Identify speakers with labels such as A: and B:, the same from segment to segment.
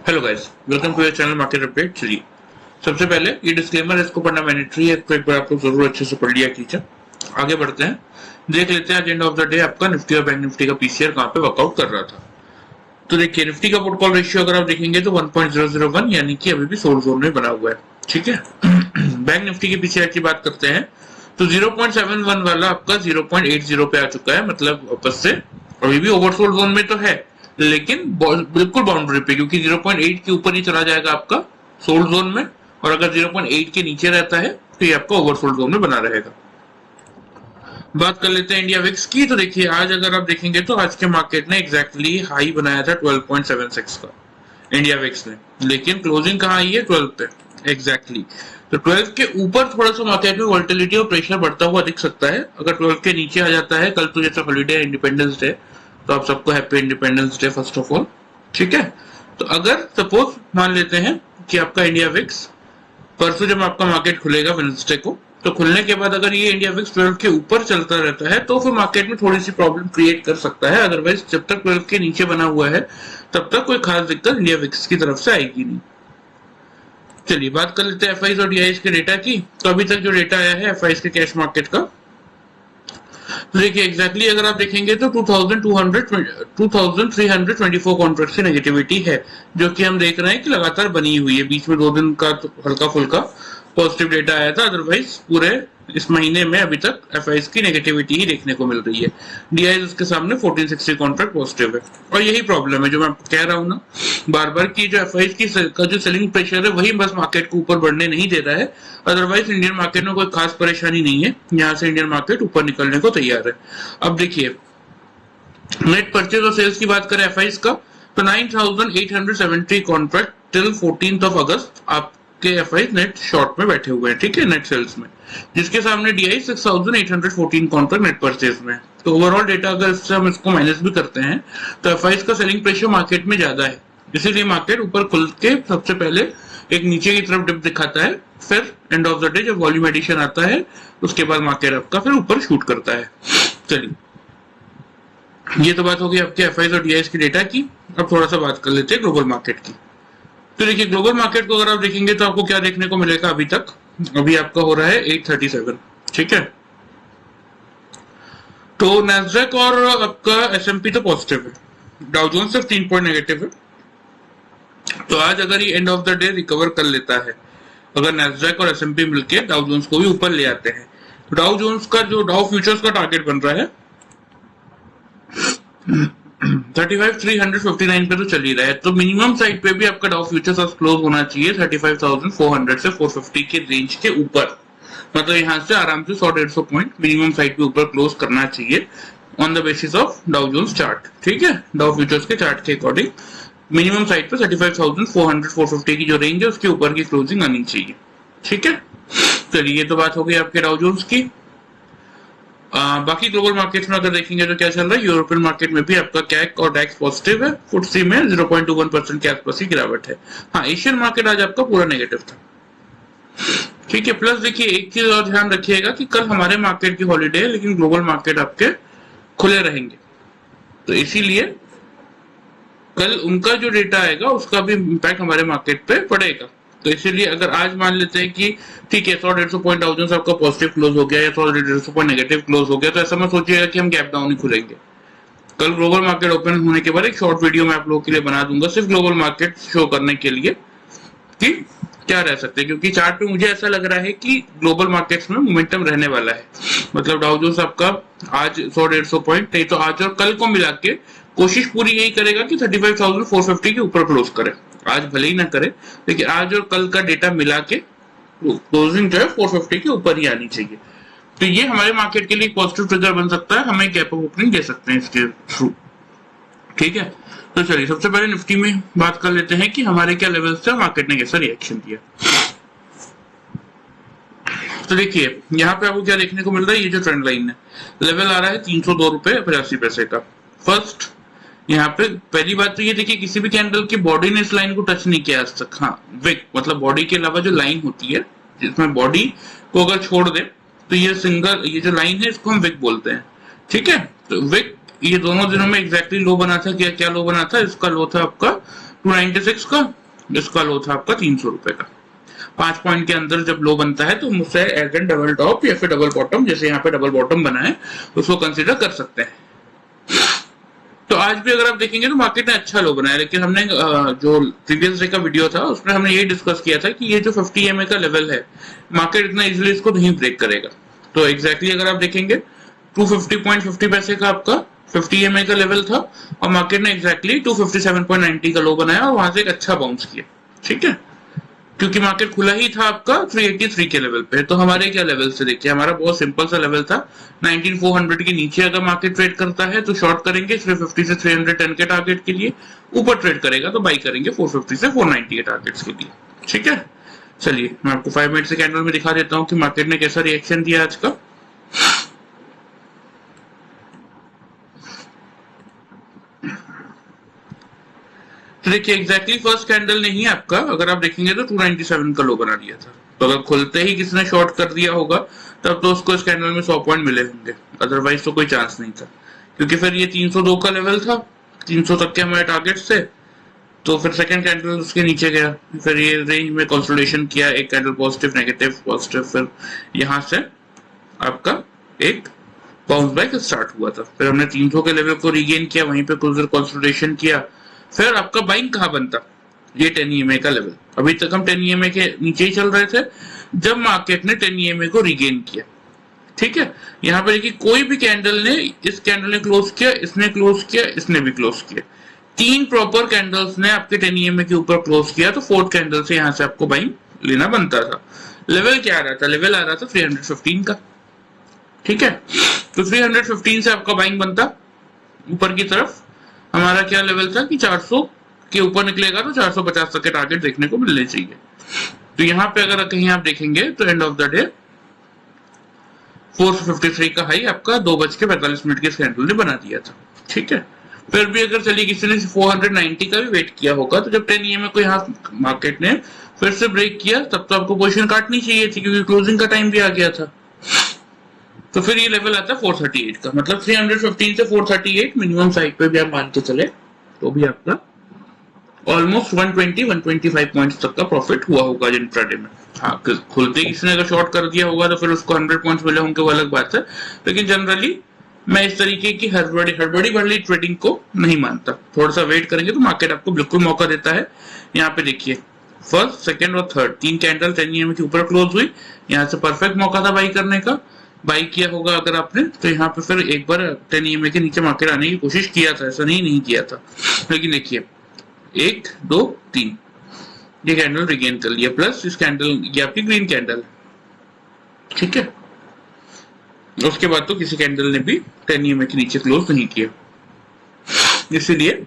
A: Hello guys, welcome to your channel market update. चलिए, सबसे पहले ये डिस्क्लेमर है, इसको पढ़ना मैंडेटरी है, इसको एक बार आप लोग जरूर अच्छे से पढ़ लिया कीजिए। आगे बढ़ते हैं, देख लेते हैं आज एंड ऑफ द डे आपका निफ्टी और बैंक निफ्टी का पीसीआर कहाँ पे वर्कआउट कर रहा था। तो देखिए, निफ्टी का पुट कॉल रेशियो अगर आप देखेंगे तो 1.001 यानी कि अभी भी सोल्ड जोन में बना हुआ है। ठीक है। बैंक निफ्टी के पीसीआर की बात करते हैं तो 0.71 वाला आपका 0.80 पे आ चुका है, मतलब वापस से अभी भी ओवरसोल्ड जोन में तो है, लेकिन बिल्कुल बाउंड्री पे, क्योंकि 0.8 के ऊपर ही चला जाएगा आपका सोल्ड जोन में, और अगर 0.8 के नीचे रहता है तो ये आपका ओवरसोल्ड जोन में बना रहेगा। बात कर लेते हैं इंडिया विक्स की। तो देखिए, आज अगर आप देखेंगे तो आज के मार्केट ने एग्जैक्टली हाई बनाया था 12.76 का इंडिया विक्स ने, लेकिन क्लोजिंग कहाँ आई है 12 पे एग्जैक्टली। तो 12 के ऊपर थोड़ा सा मार्केट में वोलेटिलिटी और प्रेशर बढ़ता हुआ दिख सकता है। अगर 12 के नीचे आ जाता है, कल तो जैसा हॉलीडे है इंडिपेंडेंस डे, तो आप सबको happy independence day first of all. ठीक है। तो अगर सपोज मान लेते हैं कि आपका इंडिया विक्स परसों जब आपका मार्केट खुलेगा वेडनेसडे को, तो खुलने के बाद अगर ये इंडिया विक्स 12 के ऊपर चलता रहता है तो फिर मार्केट में थोड़ी सी प्रॉब्लम क्रिएट कर सकता है। अदरवाइज जब तक 12 के नीचे बना हुआ है तब तक कोई खास दिक्कत इंडिया विक्स की तरफ से आएगी नहीं। चलिए, बात कर लेते हैं एफआईज और डीआईज के डेटा की। तो अभी तक जो डेटा आया है एफआईज के कैश मार्केट का, तो देखिए एग्जैक्टली अगर आप देखेंगे तो 2324 कॉन्ट्रैक्ट की नेगेटिविटी है, जो कि हम देख रहे हैं कि लगातार बनी हुई है। बीच में 2 दिन का तो हल्का फुल्का पॉजिटिव डेटा आया था, अदरवाइज पूरे इस महीने में अभी तक एफआईज की नेगेटिविटी ही देखने को मिल रही है। डीआईज उसके सामने 1460 कॉन्ट्रैक्ट पॉजिटिव है, और यही प्रॉब्लम है जो मैं आपको कह रहा हूँ ना बार बार, की जो एफआईज की का जो सेलिंग प्रेशर है वही बस मार्केट को ऊपर बढ़ने नहीं दे रहा है। अदरवाइज इंडियन मार्केट में कोई खास परेशानी नहीं है, यहाँ से इंडियन मार्केट ऊपर निकलने को तैयार है। अब देखिए, नेट परचेज और सेल्स की बात करें एफआईज का, तो 9870 कॉन्ट्रैक्ट टिल 14th ऑफ अगस्त आपके एफआईज नेट शॉर्ट में बैठे हुए हैं। ठीक है, नेट सेल्स में, जिसके सामने डीआई 6814 कॉन्ट्रैक्ट नेट परचेज में। तो ओवरऑल डेटा अगर इससे हम इसको माइनस भी करते हैं तो एफआईज का सेलिंग प्रेशर मार्केट में ज्यादा है, इसीलिए मार्केट ऊपर खुल के सबसे पहले एक नीचे की तरफ डिप दिखाता है, फिर एंड ऑफ द डे जब वॉल्यूम एडिशन आता है उसके बाद मार्केट आपका फिर ऊपर शूट करता है। चलिए, ये तो बात होगी आपके एफआईज और डीआईज की डेटा की। अब थोड़ा सा बात कर लेते हैं ग्लोबल मार्केट की। तो देखिए, ग्लोबल मार्केट को अगर आप देखेंगे तो आपको क्या देखने को मिलेगा, अभी तक अभी आपका हो रहा है 837। ठीक है। तो नैस्डैक और आपका एसएमपी तो पॉजिटिव है, डाउ जोन्स सिर्फ 3 पॉइंट नेगेटिव है। तो आज अगर ये end of the day recover कर लेता है, अगर नैस्डैक और एसएमपी मिलके डाउ जोन्स को भी ऊपर ले आते हैं, तो डाउ जोन्स का जो डाउ फ्यूचर्स का टारगेट बन रहा है 35,359 पे तो चल ही रहा है, तो मिनिमम साइड पे भी आपका डाउ फ्यूचर्स आज क्लोज होना चाहिए 35,400 से 450 के रेंज के ऊपर। मतलब यहाँ से आराम से 100-150 पॉइंट मिनिमम साइड पे ऊपर क्लोज करना चाहिए on the basis of Dow Jones chart. ठीक है, डाउ फ्यूचर्स के चार्ट के अकॉर्डिंग मिनिमम साइड पे 35,400-450 की जो रेंज है उसके ऊपर की क्लोजिंग आनी चाहिए। ठीक है। चलिए, ये तो बात हो गई आपके डाउ जोन्स की। बाकी ग्लोबल मार्केट में अगर देखेंगे तो क्या चल रहा है, यूरोपियन मार्केट में भी आपका कैक और डैक्स पॉजिटिव है, फुटसी में 0.21% के आसपास की गिरावट है। हाँ, एशियन मार्केट आज आपका पूरा नेगेटिव था। ठीक है। प्लस देखिए, एक चीज और ध्यान रखिएगा कि कल हमारे मार्केट की हॉलीडे है, लेकिन ग्लोबल मार्केट आपके खुले रहेंगे, तो इसीलिए कल उनका जो डेटा आएगा उसका भी इम्पैक्ट हमारे मार्केट पे पड़ेगा। तो इसीलिए अगर आज मान लेते हैं कि ठीक है 100-150 पॉइंट डाउ जोन्स आपका पॉजिटिव क्लोज हो गया या 100-150 पॉइंट नेगेटिव क्लोज हो गया, तो ऐसा मत सोचिएगा कि हम गैप डाउन ही खुलेंगे। कल ग्लोबल मार्केट ओपन होने के बाद एक शॉर्ट वीडियो मैं आप लोगों के लिए बना दूंगा, सिर्फ ग्लोबल मार्केट शो करने के लिए कि क्या रह सकते हैं, क्योंकि चार्ट पे मुझे ऐसा लग रहा है कि ग्लोबल मार्केट्स में मोमेंटम रहने वाला है। मतलब डाउ जोन्स आपका आज 100-150 पॉइंट नहीं तो आज और कल को मिला के कोशिश पूरी यही करेगा कि 35,450 के ऊपर क्लोज करे। आज भले ही ना करे, लेकिन आज और कल का डेटा मिला के क्लोजिंग जो है 450 के ऊपर ही आनी चाहिए। तो ये हमारे मार्केट के लिए पॉजिटिव ट्रिगर बन सकता है, हमें गैप अप ओपनिंग दे सकते हैं इसके थ्रू। ठीक है। तो चलिए, सबसे पहले निफ्टी में बात कर लेते हैं कि हमारे क्या लेवल से मार्केट ने कैसा रिएक्शन दिया। तो देखिए, यहाँ पे आपको क्या देखने को मिल रहा है, ये जो ट्रेंड लाइन है, लेवल आ रहा है 302 रुपए 85 पैसे का। फर्स्ट यहाँ पे पहली बात तो ये देखिए, किसी भी कैंडल की बॉडी ने इस लाइन को टच नहीं किया आज तक। हाँ, विक मतलब बॉडी के अलावा जो लाइन होती है जिसमें बॉडी को अगर छोड़ दे तो ये सिंगल, ये जो लाइन है इसको हम विक बोलते हैं। ठीक है। तो विक ये दोनों दिनों में एग्जैक्टली लो बना था, क्या क्या लो बना था, इसका लो था आपका 296 का, जिसका लो था आपका 300 रुपए का। 5 पॉइंट के अंदर जब लो बनता है तो मुझसे एज एन डबल टॉप या फिर डबल बॉटम, जैसे यहाँ पे डबल बॉटम बना है, उसको कंसिडर कर सकते हैं। तो आज भी अगर आप देखेंगे तो मार्केट ने अच्छा लो बनाया, लेकिन हमने जो प्रीवियस डे का वीडियो था उसमें हमने ये डिस्कस किया था कि ये जो 50 EMA का लेवल है, मार्केट इतना इजीली इसको नहीं ब्रेक करेगा। तो एग्जैक्टली अगर आप देखेंगे 250.50 पैसे का आपका 50 EMA का लेवल था और मार्केट ने एग्जैक्टली 257.90 का लो बनाया और वहां से एक अच्छा बाउंस किया। ठीक है, क्योंकि मार्केट खुला ही था आपका 383 के लेवल पे। तो हमारे क्या लेवल से देखिए, हमारा बहुत सिंपल सा लेवल था 19400 के नीचे अगर मार्केट ट्रेड करता है तो शॉर्ट करेंगे 350 से 310 के टारगेट के लिए, ऊपर ट्रेड करेगा तो बाई करेंगे 450 से 490 के टारगेट्स के लिए। ठीक है, चलिए मैं आपको 5 मिनट से कैंडल में दिखा देता हूँ कि मार्केट ने कैसा रिएक्शन दिया आज का। तो देखिए एग्जैक्टली फर्स्ट कैंडल ने ही आपका, अगर आप देखेंगे तो 297 का लो बना दिया था। तो अगर खुलते ही किसी ने शॉर्ट कर दिया होगा तब तो उसको इस कैंडल में 100 पॉइंट मिले होंगे, अदरवाइज तो कोई चांस नहीं था। क्योंकि फिर ये 302 का लेवल था, 300 तक के हमारे टारगेट से, तो फिर सेकंड कैंडल उसके नीचे गया, फिर ये रेंज में कंसोलिडेशन किया, एक कैंडल पॉजिटिव नेगेटिव पॉजिटिव, फिर यहाँ से आपका एक बाउंस बैक स्टार्ट हुआ था। फिर हमने 300 के लेवल को रिगेन किया, वहीं पे कुछ देर कंसोलिडेशन किया, फिर आपका बाइंग कहाँ बनता, ये 10 EMA का लेवल। अभी तक हम 10 EMA के नीचे ही चल रहे थे जब मार्केट ने 10 EMA को रिगेन किया। ठीक है, यहाँ पे देखिए कोई भी कैंडल ने, इस कैंडल ने क्लोज किया, इसने क्लोज किया, इसने भी क्लोज किया, 3 प्रॉपर कैंडल्स ने आपके 10 EMA के ऊपर क्लोज किया, तो 4th कैंडल से यहाँ से आपको बाइंग लेना बनता था। लेवल क्या आ रहा था, लेवल आ रहा था 315 का। ठीक है, तो 315 से आपका बाइंग बनता ऊपर की तरफ। हमारा क्या लेवल था कि 400 के ऊपर निकलेगा तो 450 तक के टारगेट देखने को मिलने चाहिए। तो यहाँ पे अगर कहीं आप देखेंगे तो एंड ऑफ द डे 453 का हाई आपका 2:45 के कैंडल ने बना दिया था। ठीक है, फिर भी अगर चलिए किसी ने 490 का भी वेट किया होगा तो जब 10 EMA को यहाँ मार्केट ने फिर से ब्रेक किया तब तो आपको पोजीशन काटनी चाहिए थी, क्योंकि क्लोजिंग का टाइम भी आ गया था। तो फिर ये लेवल आता है 438 का, मतलब 315 से 438 मिनिमम साइड पे भी आप मान के चले तो भी आपका ऑलमोस्ट 120-125 पॉइंट्स तक का प्रॉफिट हुआ होगा इंट्राडे में। हाँ, खुलते किसी ने अगर शॉर्ट कर दिया होगा तो फिर उसको 100 पॉइंट्स मिले होंगे, वो अलग बात है। लेकिन जनरली मैं इस तरीके की हड़बड़ी भरली ट्रेडिंग को नहीं मानता। थोड़ा सा वेट करेंगे तो मार्केट आपको बिल्कुल मौका देता है। यहाँ पे देखिए फर्स्ट, सेकंड और थर्ड 3 कैंडल 10 EMA के ऊपर क्लोज हुई, यहाँ से परफेक्ट मौका था बाई करने का। बाई किया होगा अगर आपने तो यहाँ पे फिर एक बार 10 EMA के नीचे मार्केट आने की कोशिश किया था, ऐसा नहीं किया था। लेकिन देखिए 1 2 3 ये कैंडल रिगेन कर लिया, प्लस इस कैंडल ये आपकी ग्रीन कैंडल। ठीक है, उसके बाद तो किसी कैंडल ने भी 10 EMA के नीचे क्लोज नहीं किया। इसीलिए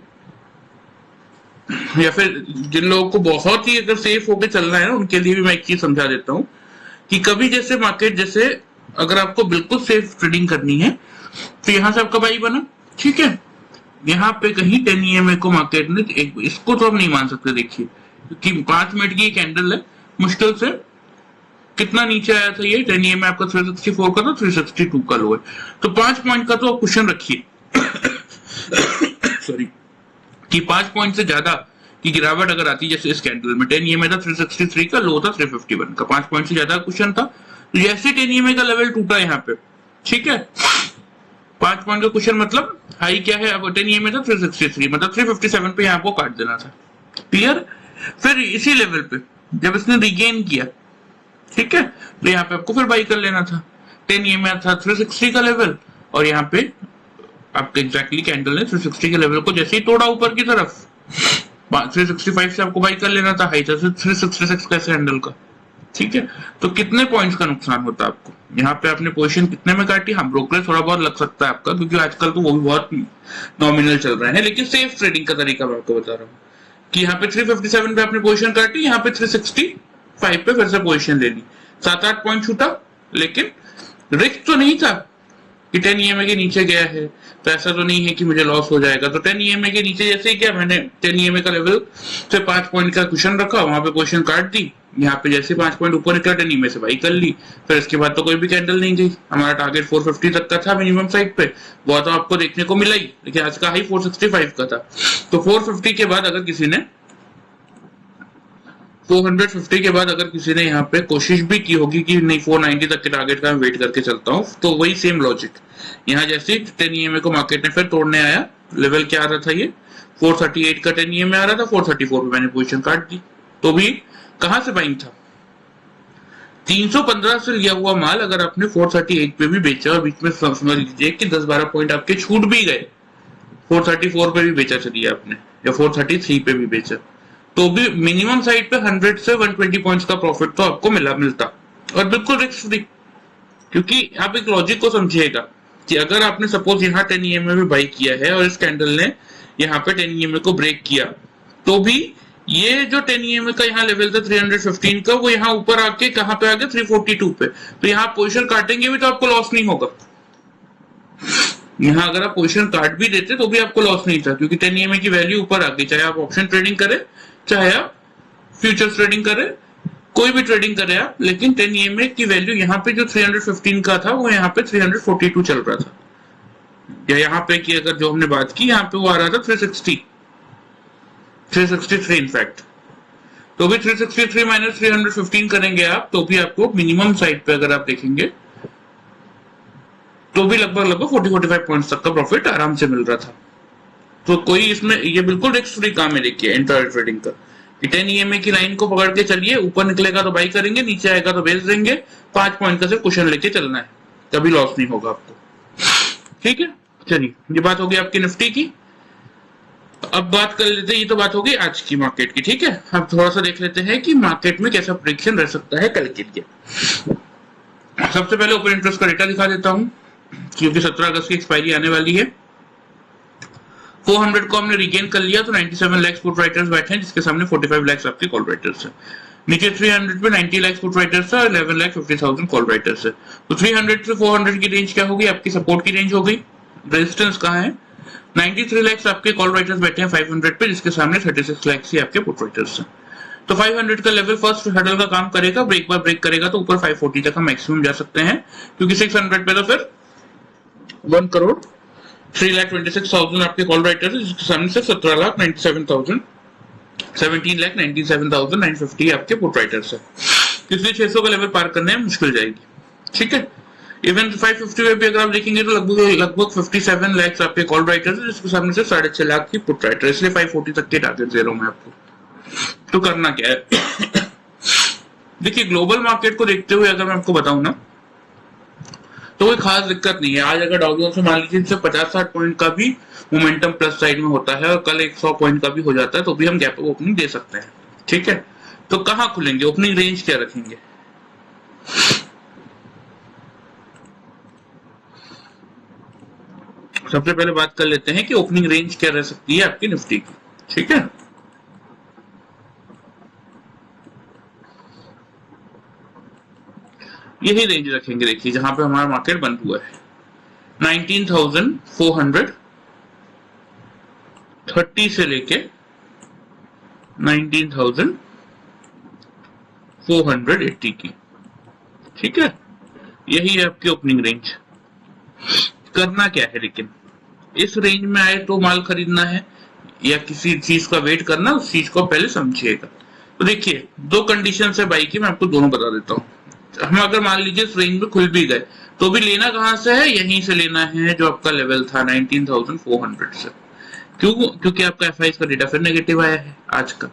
A: या फिर जिन लोगों को बहुत ही अगर सेफ होकर चलना है ना, उनके लिए भी मैं एक चीज समझा देता हूँ कि कभी जैसे मार्केट जैसे अगर आपको बिल्कुल सेफ ट्रेडिंग करनी है तो यहाँ से आपका बाई बना। ठीक है, यहाँ पे कहीं 10 EMA को मार्केट ने इसको तो आप नहीं मान सकते। देखिए क्योंकि 5 मिनट की कैंडल है, मुश्किल से कितना नीचे आया था ये 10 EMA आपका 364 का था, 362 का लो है, तो 5 पॉइंट का तो आप क्वेश्चन रखिए सॉरी, कि 5 पॉइंट से ज्यादा की गिरावट अगर आती जैसे इस कैंडल में 10 EMA था 363 का, लो था 351 का, 5 पॉइंट से ज्यादा क्वेश्चन था। जैसे 10 EMA का लेवल टूटा यहाँ पे, ठीक है, 5 पॉइंट का क्वेश्चन मतलब हाई क्या है, अब 10 EMA था 363, मतलब 357 पे यहाँ को काट देना था। क्लियर, फिर इसी लेवल पे जब इसने रिगेन किया, ठीक है, तो यहाँ पे आपको फिर बाई कर लेना था। 10 EMA था 360 का लेवल और यहाँ पे आपके एग्जैक्टली कैंडल ने 360 के लेवल को जैसे ही तोड़ा ऊपर की तरफ, 365 से आपको बाई कर लेना था, हाई था 366 का कैंडल का। ठीक है, तो कितने पॉइंट्स का नुकसान होता है आपको, यहाँ पे आपने पोजीशन कितने में काटी। हाँ, ब्रोकरेज थोड़ा बहुत लग सकता है आपका, क्योंकि आजकल तो वो भी बहुत नॉमिनल चल रहे हैं, लेकिन सेफ ट्रेडिंग का तरीका मैं आपको बता रहा हूँ कि यहाँ पे 357 पे आपने पोजीशन काटी, यहाँ पे 365 पे फिर से पोजीशन ले ली, 7-8 पॉइंट छूटा, लेकिन रिस्क तो नहीं था कि 10 EMA के नीचे गया है तो ऐसा तो नहीं है कि मुझे लॉस हो जाएगा। तो 10 EMA के नीचे जैसे ही क्या, मैंने 10 EMA का लेवल से 5 पॉइंट का क्वेश्चन रखा, वहां पे पोजीशन काट दी, यहाँ पे जैसे 5 पॉइंट ऊपर निकला 10 EMA से बाई कर ली, फिर इसके बाद तो कोई भी कैंडल नहीं गई। हमारा टारगेट 450 तक का था मिनिमम साइड पे, वो तो आपको देखने को मिला ही, लेकिन आज का हाई 465 का था। तो 450 के बाद अगर किसी ने 450 के बाद अगर किसी ने यहाँ पे कोशिश भी की होगी कि नहीं 490 तक के टारगेट का मैं वेट करके चलता हूँ, तो वही सेम लॉजिक यहाँ जैसे 10 EMA को मार्केट ने फिर तोड़ने आया, लेवल क्या आ रहा था ये 438 का 10 EMA आ रहा था, 434 पे मैंने पोजीशन काट दी, तो भी कहां से बाइंग था 315 से लिया हुआ माल अगर आपने 438 पे भी बेचा और बीच में समझ लीजिए कि 10-12 पॉइंट आपके छूट भी गए, 434 पे भी बेचा चलिए आपने या 433 पे भी बेचा, तो भी मिनिमम साइड पे 100 से 120 पॉइंट्स का प्रॉफिट तो आपको मिलता और बिल्कुल रिस्क फ्री। क्योंकि आप एक लॉजिक को समझिएगा कि अगर आपने सपोज यहाँ 10 EMA में बाई किया है और इस कैंडल ने यहाँ पे 10 EMA को ब्रेक किया, तो भी ये जो 10 EMA का यहाँ लेवल था 315 का, वो यहाँ ऊपर आके कहाँ पे आ गया 342 पे, तो यहाँ पोजीशन काटेंगे भी तो आपको लॉस नहीं होगा। यहाँ अगर आप पोजीशन काट भी देते तो भी आपको लॉस नहीं था, क्योंकि 10 EMA की वैल्यू ऊपर आ गई, चाहे आप ऑप्शन ट्रेडिंग करें चाहे आप फ्यूचर्स ट्रेडिंग करें, कोई भी ट्रेडिंग करें आप, लेकिन 10 EMA की वैल्यू यहाँ पे जो 315 का था वो यहाँ पे 342 चल रहा था, या यहाँ पे की अगर जो हमने बात की यहाँ पे वो आ रहा था 363 इनफैक्ट, तो भी 363 माइनस 315 करेंगे आप तो भी आपको मिनिमम साइड पे अगर आप देखेंगे तो भी लगभग 40-45 पॉइंट्स तक का प्रॉफिट आराम से मिल रहा था। तो कोई इसमें ये बिल्कुल रिस्क फ्री काम है। देखिए इंट्राडे ट्रेडिंग का 10 EMA की लाइन को पकड़ के चलिए, ऊपर निकलेगा तो बाई करेंगे, नीचे आएगा तो बेच देंगे, 5 पॉइंट का सिर्फ कुशन लेके चलना है, कभी लॉस नहीं होगा आपको। ठीक है, चलिए ये बात होगी आपकी निफ्टी की। अब बात कर लेते हैं, ये तो बात होगी आज की मार्केट की। ठीक है, अब थोड़ा सा देख लेते हैं कि मार्केट में कैसा प्रेडिक्शन रह सकता है कल के लिए। सबसे पहले ओपन इंटरेस्ट का डेटा दिखा देता हूं, क्योंकि 17 अगस्त की एक्सपायरी आने वाली है। 400 को हमने रिगेन कर लिया, तो 97 लाख पुट राइटर्स बैठे हैं, जिसके सामने 45 लाख आपके कॉल राइटर्स है। नीचे 300 पे 90 लाख पुट राइटर्स है और 11,50,000 कॉल राइटर्स है। तो 300 से 400 की रेंज क्या होगी, आपकी सपोर्ट की रेंज हो गई। रेजिस्टेंस कहाँ है, 93 लाख आपके कॉल राइटर्स बैठे हैं 500 पे, जिसके सामने 36 लाख ही आपके पुट राइटर्स है। तो 500 का लेवल फर्स्ट हडल का काम करेगा, ब्रेक बार ब्रेक करेगा तो ऊपर 540 तक हम मैक्सिमम जा सकते हैं, क्योंकि 600 पे तो फिर 1 करोड़ 3,26,000 आपके कॉल राइटर्स है, जिसके सामने से 17,97,000 17,97,950 आपके पुट राइटर्स है। इसलिए 600 का लेवल पार करने में मुश्किल जाएगी। ठीक है, इवन 550 में भी अगर आप देखेंगे तो लगभग 57 लाख आपके कॉल राइटर्स है, जिसके सामने से 6.5 लाख की पुट राइटर, इसलिए 540 तक के टारगेट दे रहा हूं मैं आपको। तो करना क्या है देखिए, ग्लोबल मार्केट को देखते हुए अगर मैं आपको बताऊं ना, तो कोई खास दिक्कत नहीं है। आज अगर डाउ जोन्स में मान लीजिए 50-60 पॉइंट का भी मोमेंटम प्लस साइड में होता है और कल 100 पॉइंट का भी हो जाता है, तो भी हम गैप अप ओपनिंग दे सकते हैं। ठीक है, तो कहां खुलेंगे, ओपनिंग रेंज क्या रखेंगे, सबसे पहले बात कर लेते हैं कि ओपनिंग रेंज क्या रह सकती है आपकी निफ्टी की। ठीक है, यही रेंज रखेंगे। देखिए जहां पे हमारा मार्केट बंद हुआ है 19,430 से लेके 19,480 की। ठीक है, यही है आपकी ओपनिंग रेंज। करना क्या है, लेकिन इस रेंज में आए तो माल खरीदना है या किसी चीज का वेट करना, उस चीज को पहले समझिएगा। तो देखिए दो कंडीशन है बाई की, मैं आपको दोनों बता देता हूँ। हम अगर मान लीजिए इस रेंज में खुल भी गए तो भी लेना कहां से है, यहीं से लेना है जो आपका लेवल था 19,400 से। क्योंकि आपका एफआईएस का डेटा फिर नेगेटिव आया है आज का।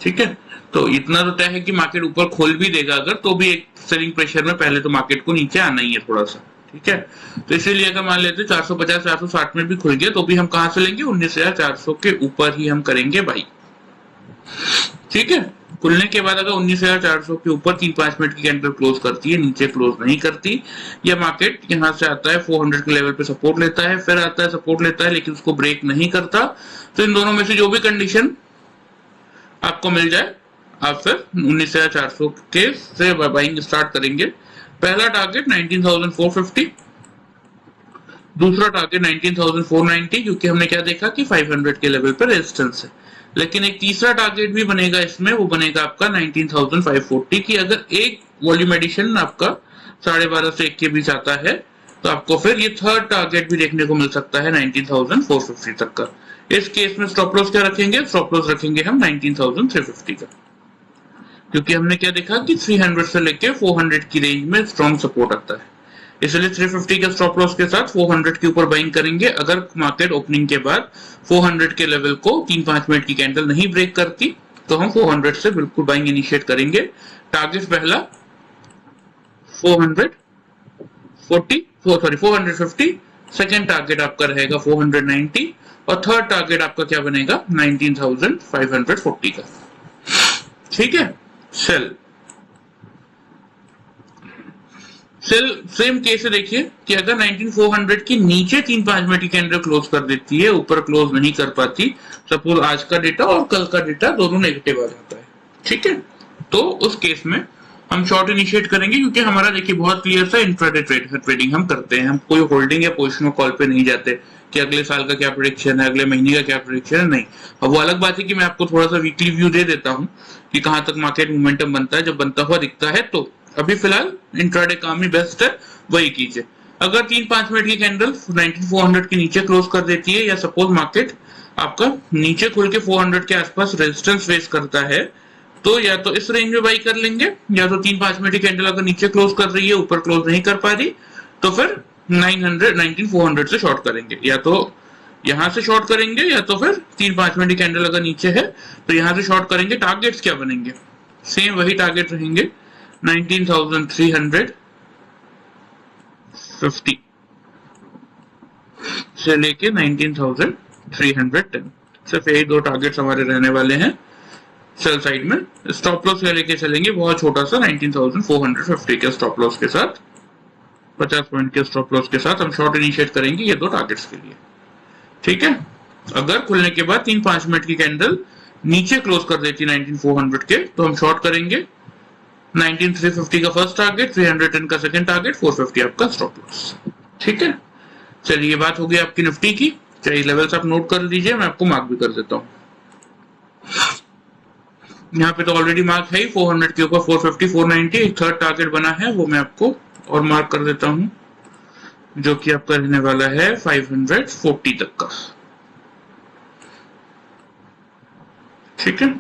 A: ठीक है, तो इतना तो तय है कि मार्केट ऊपर खोल भी देगा अगर, तो भी एक सेलिंग प्रेशर में पहले तो मार्केट को नीचे आना ही है थोड़ा सा। ठीक है, तो इसीलिए अगर मान लेते 450-460 में भी खुल गया तो भी हम कहां से लेंगे, 19,400 के ऊपर ही हम करेंगे बाई। ठीक है, खुलने के बाद अगर 19,400 के ऊपर 3-5 मिनट की कैंडल क्लोज करती है, नीचे क्लोज नहीं करती, या मार्केट यहां से आता है 400 के लेवल पे सपोर्ट लेता है, फिर आता है सपोर्ट लेता है लेकिन उसको ब्रेक नहीं करता, तो इन दोनों में से जो भी कंडीशन आपको मिल जाए आप फिर 19,400 के से बाइंग स्टार्ट करेंगे। पहला टारगेट 19,450, दूसरा टारगेट 19,490, क्योंकि हमने क्या देखा कि 500 के लेवल पर रेजिस्टेंस है। लेकिन एक तीसरा टारगेट भी बनेगा इसमें, वो बनेगा आपका 19,540 की। अगर एक वॉल्यूम एडिशन आपका 12:30 से 1 के बीच आता है तो आपको फिर ये थर्ड टारगेट भी देखने को मिल सकता है 19,450 तक का। इस केस में स्टॉप लॉस क्या रखेंगे, स्टॉप लॉस रखेंगे हम 19,350 का। क्योंकि हमने क्या देखा कि 300 से लेके 400 की रेंज में स्ट्रॉन्ग सपोर्ट आता है, इसलिए 350 के स्टॉप लॉस के साथ 400 के ऊपर बाइंग करेंगे। अगर मार्केट ओपनिंग के बाद 400 के लेवल को 3-5 मिनट की कैंडल नहीं ब्रेक करती तो हम 400 से बिल्कुल बाइंग इनिशिएट करेंगे। टारगेट पहला 450, सेकेंड टारगेट आपका रहेगा 490 और थर्ड टारगेट आपका क्या बनेगा 19,540 का। ठीक है। सेल सेम केस है, देखिए कि अगर 19,400 के नीचे 3-5 मिनट की कैंडल क्लोज कर देती है, ऊपर क्लोज नहीं कर पाती, सपोज आज का डेटा और कल का डेटा दोनों नेगेटिव आ जाता है, ठीक है, तो उस केस में हम शॉर्ट इनिशिएट करेंगे, क्योंकि हमारा देखिए बहुत क्लियर सा इंट्राडे ट्रेडिंग हम करते हैं, हम कोई होल्डिंग या पोजिशन कॉल पे नहीं जाते कि अगले साल का क्या प्रेडिक्शन है, अगले महीने का क्या प्रेडिक्शन है, नहीं। अब वो अलग बात है कि मैं आपको थोड़ा सा वीकली व्यू दे देता हूँ कि कहां तक मार्केट मोमेंटम बनता है, जब बनता हुआ दिखता है तो अभी फिलहाल इंट्राडे काम ही बेस्ट है, वही कीजिए। अगर 3-5 मिनट की कैंडल 19,400 के नीचे क्लोज कर देती है या सपोज मार्केट आपका नीचे खुल के 400 के आसपास रेजिस्टेंस फेस करता है, तो या तो इस रेंज में बाई कर लेंगे, या तो 3-5 मिनट की कैंडल अगर नीचे क्लोज कर रही है ऊपर क्लोज नहीं कर पा रही तो फिर 19,400 से शॉर्ट करेंगे, या तो यहां से शॉर्ट करेंगे या तो फिर 3-5 मिनट की कैंडल अगर नीचे है तो यहां से शॉर्ट करेंगे। टारगेट्स क्या बनेंगे, सेम वही टारगेट रहेंगे 19,350 से लेके 19,310, सिर्फ यही दो टारगेट्स हमारे रहने वाले हैं सेल साइड में। स्टॉप लॉस लेके चलेंगे बहुत छोटा सा 19,450 के स्टॉप लॉस के साथ, 50 पॉइंट के स्टॉप लॉस के साथ हम शॉर्ट इनिशिएट करेंगे ये दो टारगेट्स के लिए, ठीक है। अगर खुलने के बाद 3-5 मिनट की कैंडल नीचे क्लोज कर देती 19,400 के तो हम शॉर्ट करेंगे 19,350 का फर्स्ट टारगेट, 310 का सेकंड टारगेट, 450 आपका स्टॉप लॉस, ठीक है। चलिए ये बात हो गई आपकी निफ्टी की। चलिए लेवल्स आप नोट कर लीजिए, मैं आपको मार्क भी कर देता हूँ। यहाँ पे तो ऑलरेडी मार्क है 400 के ऊपर 450, 490, एक थर्ड टारगेट बना है वो मैं आपको और मार्क कर देता हूँ, जो कि आपका रहने वाला है 540 तक का, ठीक है।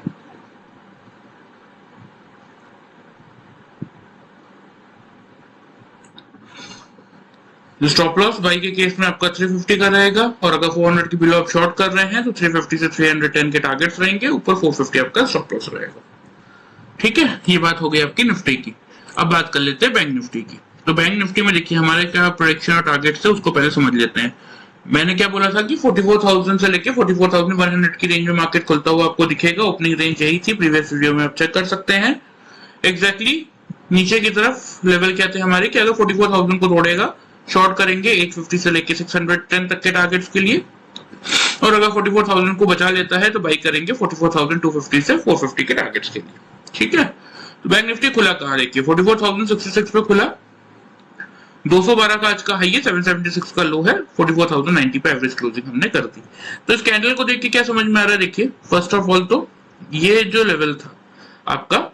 A: स्टॉप लॉस बाई के केस में आपका 350 का रहेगा, और अगर 400 के बिलो आप शॉर्ट कर रहे हैं तो 350 से 310 के टारगेट्स रहेंगे, ऊपर 450 आपका स्टॉप लॉस रहेगा, ठीक है। ये बात हो गई आपकी निफ्टी की। अब बात कर लेते हैं बैंक निफ्टी की। तो बैंक निफ्टी में देखिए हमारे क्या प्रोडिक्शन और टारगेट्स है उसको पहले समझ लेते हैं। मैंने क्या बोला था कि 44,000 से लेके 44,100 की रेंज में मार्केट खुलता हुआ आपको दिखेगा। ओपनिंग रेंज यही थी, प्रीवियस वीडियो में आप चेक कर सकते हैं। एग्जैक्टली नीचे की तरफ लेवल क्या थे हमारे कि अगर 44,000 को तोड़ेगा शॉर्ट करेंगे 850 से लेके 610 तक के टारगेट्स के लिए, और अगर 44,000 को बचा लेता है तो बाई करेंगे 44,250 से 450 के टारगेट्स के लिए, ठीक है। तो बैंक निफ्टी खुला कहाँ देखिए 44,066 पे खुला, 212 का आज का हाई है, 776 का लो है, 44,090 पे एवरेज क्लोजिंग हमने कर दी। तो इस कैंडल को देख के क्या समझ में आ रहा है, देखिए फर्स्ट ऑफ ऑल तो ये जो लेवल था आपका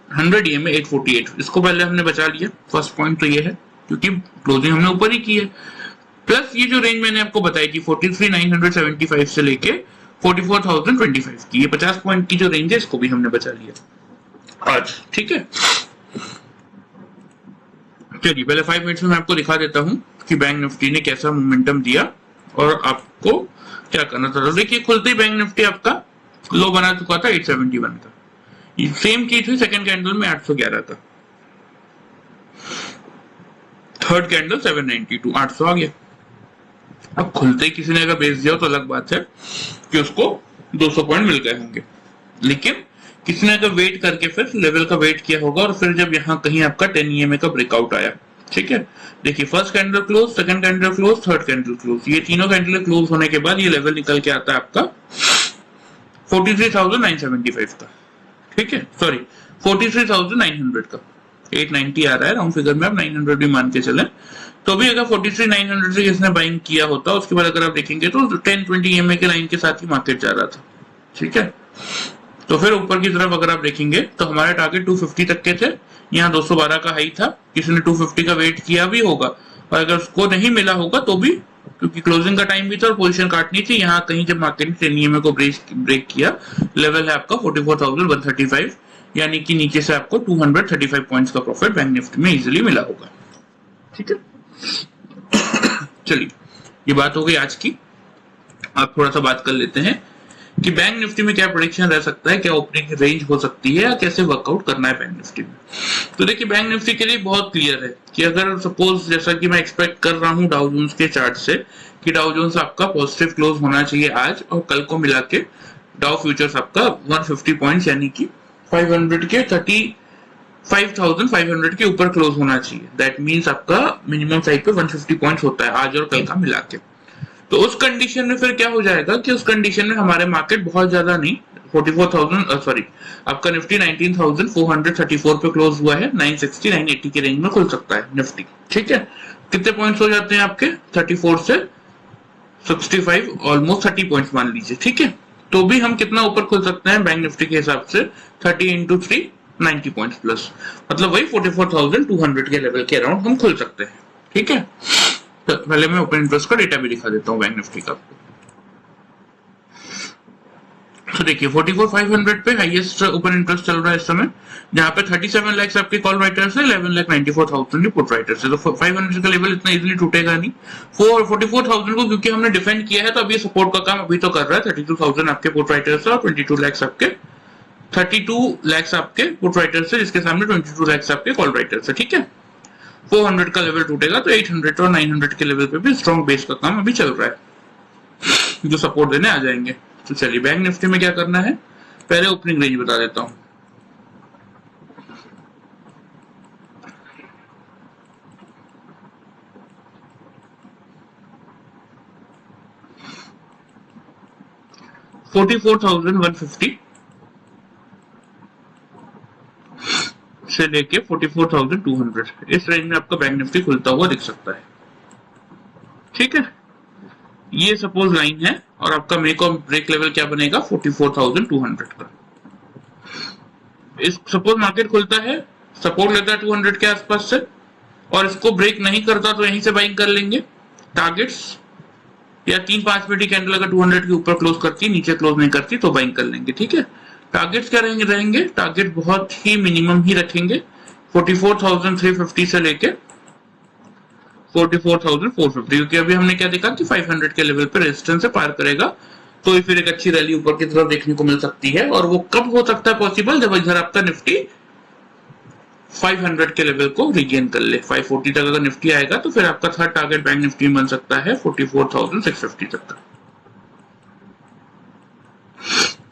A: 100 EMA 848, इसको पहले हमने बचा लिया। फर्स्ट पॉइंट तो ये है क्योंकि क्लोजिंग हमने ऊपर ही की है, प्लस ये जो रेंज मैंने आपको बताई थी 43,975 से लेके 44,025 की, ये 50 पॉइंट की जो रेंज है इसको भी हमने बचा लिया आज, ठीक है। चलिए पहले 5 मिनट्स में मैं आपको दिखा देता हूं कि बैंक निफ्टी ने कैसा मोमेंटम दिया और आपको क्या करना था। देखिए खुलते ही बैंक निफ्टी आपका लो बना चुका था 871 का, सेम की थी सेकंड कैंडल में 811 का, थर्ड कैंडल 792, 800 आ गया। अब खुलते ही किसी ने अगर बेच दिया तो अलग बात है कि उसको 200 पॉइंट मिल गए होंगे, लेकिन किसी ने अगर वेट करके फिर लेवल का वेट किया होगा और फिर जब यहाँ कहीं आपका 10 EMA का ब्रेकआउट आया, ठीक है। देखिए first candle close, second candle close, third candle close, ये तीनों कैंडल क्लोज होने के बाद ये लेवल निकल के आता है आपका 43,975 का, ठीक है, सॉरी 43,900 का, 890 आ रहा है राउंड फिगर में, अब 900 भी मान के चले तो भी अगर 43,900 से किसने बाइंग किया होता उसके बाद अगर आप देखेंगे तो 10-20 EMA के लाइन के साथ ही मार्केट जा रहा था, ठीक है। तो फिर ऊपर की तरफ अगर आप देखेंगे तो हमारे टारगेट 250 तक के थे, यहाँ 212 का हाई था, किसी ने 250 का वेट किया भी होगा और अगर उसको नहीं मिला होगा तो भी, क्योंकि क्लोजिंग का टाइम भी था और पोजीशन काटनी थी, यहाँ कहीं जब मार्केट ने 10 EMA को ब्रेक किया, लेवल है आपका 44,135, यानी कि नीचे से आपको 235 पॉइंट्स का प्रॉफिट बैंक निफ्टी में इजीली मिला होगा। ठीक है, चलिए ये बात हो गई आज की। आप थोड़ा सा बात कर लेते हैं कि बैंक निफ्टी में क्या प्रेडिक्शन रह सकता है, क्या ओपनिंग रेंज हो सकती है या कैसे वर्कआउट करना है बैंक निफ्टी में। तो देखिए बैंक निफ्टी के लिए बहुत क्लियर है कि अगर सपोज जैसा कि मैं एक्सपेक्ट कर रहा हूं डाउ जोन्स के चार्ट से कि डाउ जोन्स आपका पॉजिटिव क्लोज होना चाहिए आज, और कल को मिला के डाउ फ्यूचर्स आपका 150 पॉइंट्स यानी कि 500 के 35,500 के ऊपर क्लोज होना चाहिए। दैट मीन्स आपका मिनिमम साइड पे 150 पॉइंट्स होता है आज और कल का मिला के। तो उस कंडीशन में फिर क्या हो जाएगा कि उस कंडीशन में हमारे मार्केट बहुत ज्यादा नहीं 44,000 सॉरी आपका निफ्टी 19,434 पे क्लोज हुआ है, 960 980 के रेंज में खुल सकता है निफ्टी। ठीक है, कितने पॉइंट्स हो जाते हैं आपके 34 से 65, ऑलमोस्ट 30 पॉइंट्स मान लीजिए। ठीक है, तो भी हम कितना ऊपर खुल सकते हैं बैंक निफ्टी के हिसाब से 30 इंटू 3 90 पॉइंट्स प्लस, मतलब वही 44,200 के लेवल के अराउंड हम खुल सकते हैं। ठीक है, तो पहले मैं ओपन इंटरेस्ट का डेटा भी दिखा देता हूँ बैंक निफ्टी का। तो देखिए 44,500 पे हाईएस्ट ओपन इंटरेस्ट चल रहा है इस समय, जहाँ पे 37 लाख आपके कॉल राइटर्स है, 11,94,000 पुट राइटर्स है। तो 500 का लेवल इतना इजीली टूटेगा नहीं। 44,000 को क्योंकि हमने डिफेंड किया है तो अभी सपोर्ट का काम अभी तो कर रहा है। 32,000 आपके पुट राइटर्स है और 32 लाख आपके 32 लाख आपके पुट राइटर्स है, जिसके सामने 22 लाख आपके कॉल राइटर्स है। ठीक है, 400 का लेवल टूटेगा तो 800 और 900 के लेवल पे भी स्ट्रॉन्ग बेस का काम अभी चल रहा है जो सपोर्ट देने आ जाएंगे। तो चलिए बैंक निफ्टी में क्या करना है, पहले ओपनिंग रेंज बता देता हूं। $44,150 से लेके 44,200 इस रेंज में आपका बैंक निफ्टी खुलता हुआ दिख सकता है। ठीक है, ये सपोज लाइन है और आपका मेक और ब्रेक लेवल क्या बनेगा 44,200 का। इस सपोज मार्केट खुलता है, सपोर्ट लेता है 200 के आसपास से और इसको ब्रेक नहीं करता तो यहीं से बाइंग कर लेंगे। टारगेट्स या 3-5 मिनट की कैंडल अगर 200 के ऊपर क्लोज करती, नीचे क्लोज नहीं करती तो बाइंग कर लेंगे। ठीक है, टारगेट्स क्या रहेंगे टारगेट बहुत ही मिनिमम ही रखेंगे, 44,350 से लेके 44,450, क्योंकि अभी हमने क्या देखा कि 500 के लेवल पे रेजिस्टेंस से पार करेगा तो फिर एक अच्छी रैली ऊपर की तरफ देखने को मिल सकती है। और वो कब हो सकता है पॉसिबल, जब इधर आपका निफ्टी 500 के लेवल को रिगेन कर ले। 540 तक अगर निफ्टी आएगा तो फिर आपका थर्ड टारगेट बैंक निफ्टी में बन सकता है 44,650 तक का।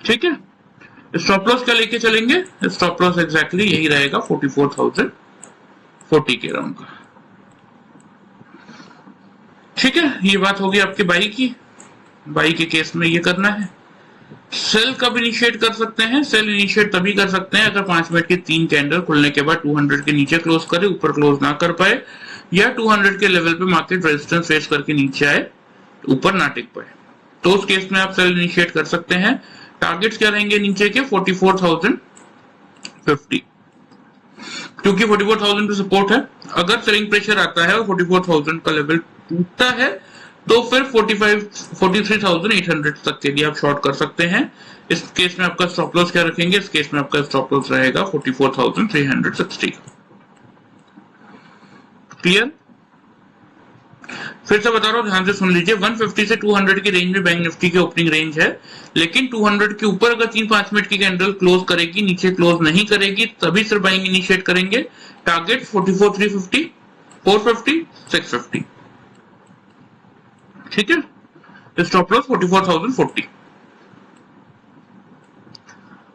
A: ठीक है, स्टॉप लॉस क्या लेके चलेंगे, स्टॉप लॉस एग्जैक्टली यही रहेगा 44,040 के अराउंड का। ठीक है, ये बात होगी आपके बाई की। बाई के केस में ये करना है। सेल कब इनिशिएट कर सकते हैं, सेल इनिशिएट तभी कर सकते हैं अगर 5 मिनट की 3 कैंडल खुलने के बाद 200 के नीचे क्लोज करे, ऊपर क्लोज ना कर पाए, या 200 के लेवल पे मार्केट रेजिस्टेंस फेस करके नीचे आए, ऊपर ना टिक पाए, तो उस केस में आप सेल इनिशिएट कर सकते हैं। टारगेट्स क्या रहेंगे नीचे के 44,050, क्योंकि 44,000 पे सपोर्ट है। अगर सेलिंग प्रेशर आता है और 44,000 का लेवल टूटता है तो फिर 43,800 तक के लिए आप शॉर्ट कर सकते हैं। इस केस में आपका स्टॉप लॉस क्या रखेंगे, इस केस में आपका स्टॉप लॉस रहेगा 44,360। क्लियर, फिर से बता रहा हूं, ध्यान से सुन लीजिए। 150 से 200 की रेंज में बैंक निफ्टी की ओपनिंग रेंज है, लेकिन 200 के ऊपर अगर 3-5 मिनट की कैंडल क्लोज करेगी, नीचे क्लोज नहीं करेगी, तभी सिर्फ बाइंग इनिशिएट करेंगे। टारगेट 44,350, 450, 650। ठीक है, स्टॉप लॉस 44,040।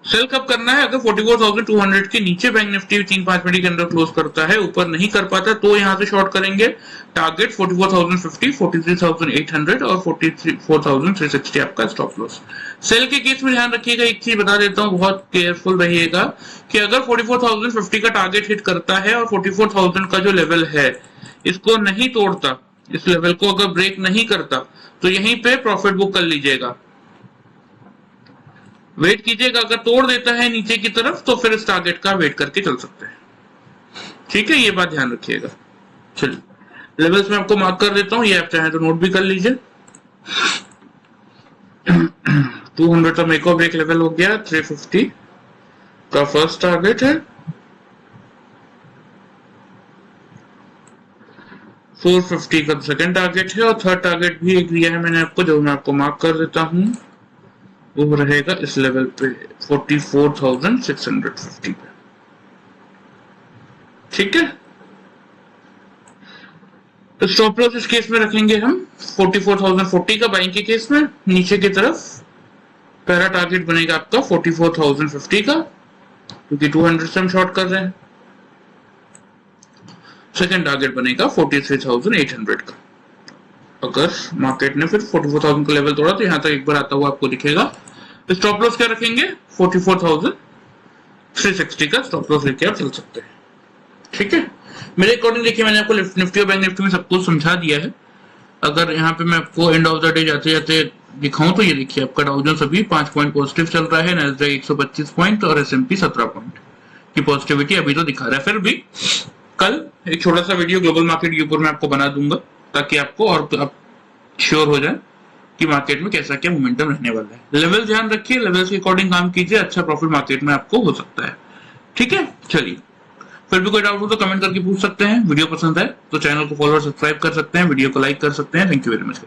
A: सेल कब करना है, अगर 44,200 के नीचे बैंक निफ्टी 3-5 मिनट के अंदर क्लोज करता है, ऊपर नहीं कर पाता, तो यहां से शॉर्ट करेंगे। टारगेट 44,050, 43,800 और 44,360 आपका स्टॉप लॉस। सेल के केस में ध्यान रखिएगा, एक चीज बता देता हूं, बहुत केयरफुल रहिएगा कि अगर 44,050 का टारगेट हिट करता है और 44,000 का जो लेवल है इसको नहीं तोड़ता, इस लेवल को अगर ब्रेक नहीं करता, तो यहीं पे प्रॉफिट बुक कर लीजिएगा। वेट कीजिएगा, अगर तोड़ देता है नीचे की तरफ तो फिर इस टारगेट का वेट करके चल सकते हैं। ठीक है, ये बात ध्यान रखिएगा। चलिए लेवल्स में आपको मार्क कर देता हूं, ये आप चाहें तो नोट भी कर लीजिए। 200 का मेक और ब्रेक लेवल हो गया 350, का फर्स्ट टारगेट है 450 का सेकंड टारगेट है, और थर्ड टारगेट भी एक दिया है मैंने आपको, जो मैं आपको मार्क कर देता हूं, वो रहेगा इस लेवल पे 44,650 पे। ठीक है, तो स्टॉप लॉस इस केस में रखेंगे हम 44,040 का बाइंग के केस में। नीचे की तरफ पहला टारगेट बनेगा आपका 44,050 का, क्योंकि 200 से हम शॉर्ट कर रहे हैं। सेकंड टारगेट बनेगा 43,800 का। अगर मार्केट ने फिर 44,000 का लेवल तोड़ा तो यहां तक एक बार आता हुआ आपको दिखेगा। तो स्टॉप लॉस क्या रखेंगे 44,360 का स्टॉप लॉस लेके आप चल सकते हैं। ठीक है, मेरे अकॉर्डिंग देखिए मैंने आपको निफ्टी और बैंक निफ्टी में सब कुछ समझा दिया है। अगर यहाँ पे मैं आपको एंड ऑफ द डे जाते जाते दिखाऊं तो ये देखिए आपका डाउ जोन्स अभी 5 पॉइंट पॉजिटिव चल रहा है, नैस्डैक 125 पॉइंट और S&P 17 पॉइंट की पॉजिटिविटी अभी तो दिखा रहा है। फिर भी कल एक छोटा सा वीडियो ग्लोबल मार्केट के ऊपर मैं आपको बना दूंगा, ताकि आपको और आप श्योर हो जाए कि मार्केट में कैसा क्या मोमेंटम रहने वाला है। लेवल ध्यान रखिए, लेवल्स के अकॉर्डिंग काम कीजिए, अच्छा प्रॉफिट मार्केट में आपको हो सकता है। ठीक है, चलिए, फिर भी कोई डाउट हो तो कमेंट करके पूछ सकते हैं। वीडियो पसंद है तो चैनल को फॉलो और सब्सक्राइब कर सकते हैं, वीडियो को लाइक कर सकते हैं। Thank you very much.